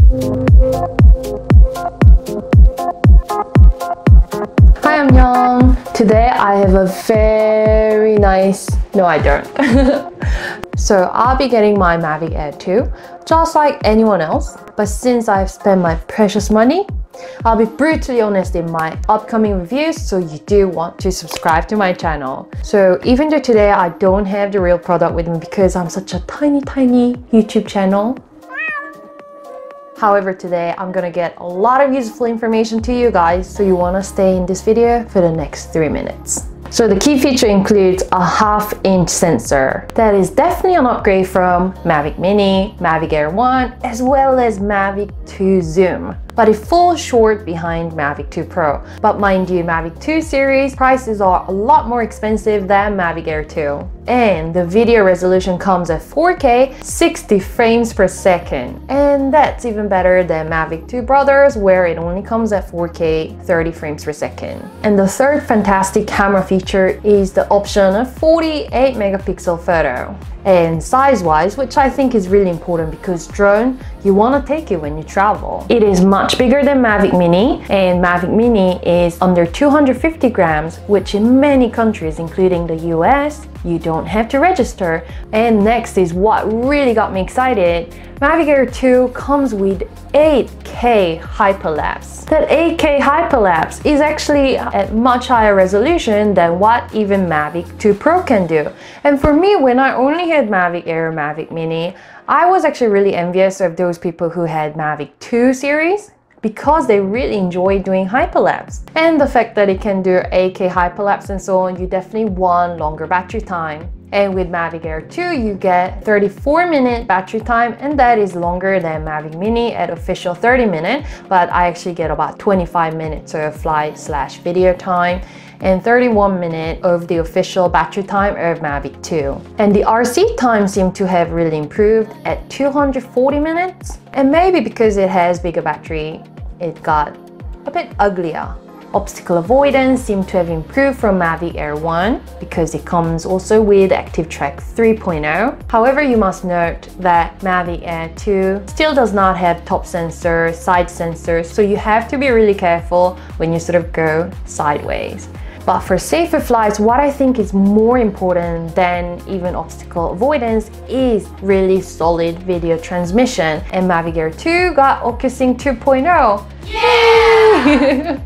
Hi, I'm Young. Today I have a very nice... No, I don't. So I'll be getting my Mavic Air 2, just like anyone else. But since I've spent my precious money, I'll be brutally honest in my upcoming reviews, so you do want to subscribe to my channel. So even though today I don't have the real product with me because I'm such a tiny YouTube channel, however, today I'm gonna get a lot of useful information to you guys, so you wanna stay in this video for the next 3 minutes. So the key feature includes a 1/2-inch sensor. That is definitely an upgrade from Mavic Mini, Mavic Air 1, as well as Mavic 2 Zoom. But it falls short behind Mavic 2 Pro. But mind you, Mavic 2 series prices are a lot more expensive than Mavic Air 2. And the video resolution comes at 4K 60 frames per second. And that's even better than Mavic 2 Brothers, where it only comes at 4K 30 frames per second. And the third fantastic camera feature is the option of 48 megapixel photo. And size-wise, which I think is really important because drone, you want to take it when you travel. It is much bigger than Mavic Mini, and Mavic Mini is under 250 grams, which in many countries, including the US, you don't have to register. And next is what really got me excited. Mavic Air 2 comes with 8K hyperlapse. That 8K hyperlapse is actually at much higher resolution than what even Mavic 2 Pro can do. And for me, when I only had Mavic Air, Mavic Mini, I was actually really envious of those people who had Mavic 2 series, because they really enjoy doing hyperlapse. And the fact that it can do 8K hyperlapse and so on, you definitely want longer battery time. And with Mavic Air 2, you get 34-minute battery time, and that is longer than Mavic Mini at official 30-minute, but I actually get about 25 minutes of flight/video time and 31 minutes of the official battery time of Mavic 2. And the RC time seemed to have really improved at 240 minutes. And maybe because it has bigger battery, it got a bit uglier. Obstacle avoidance seemed to have improved from Mavic Air 1 because it comes also with Active Track 3.0. However, you must note that Mavic Air 2 still does not have top sensor, side sensors, so you have to be really careful when you sort of go sideways. But for safer flights, what I think is more important than even obstacle avoidance is really solid video transmission. And Mavic Air 2 got OcuSync 2.0. Yay!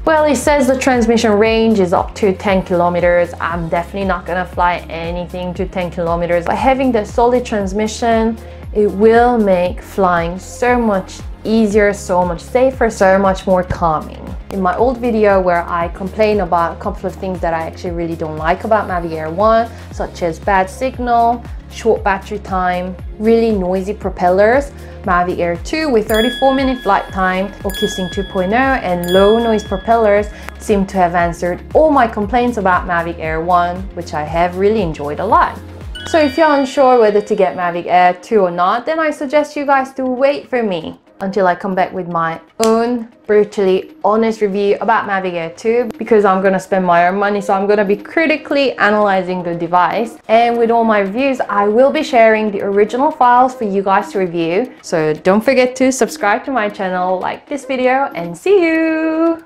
Well, it says the transmission range is up to 10 kilometers. I'm definitely not gonna fly anything to 10 kilometers. But having the solid transmission, it will make flying so much easier, so much safer, so much more calming. In my old video where I complain about a couple of things that I actually really don't like about Mavic Air 1, such as bad signal, short battery time, really noisy propellers, Mavic Air 2 with 34-minute flight time, OcuSync 2.0 and low noise propellers seem to have answered all my complaints about Mavic Air 1, which I have really enjoyed a lot. So if you're unsure whether to get Mavic Air 2 or not, then I suggest you guys to wait for me until I come back with my own brutally honest review about Mavic Air 2, because I'm gonna spend my own money, so I'm gonna be critically analyzing the device. And with all my reviews, I will be sharing the original files for you guys to review. So don't forget to subscribe to my channel, like this video, and see you!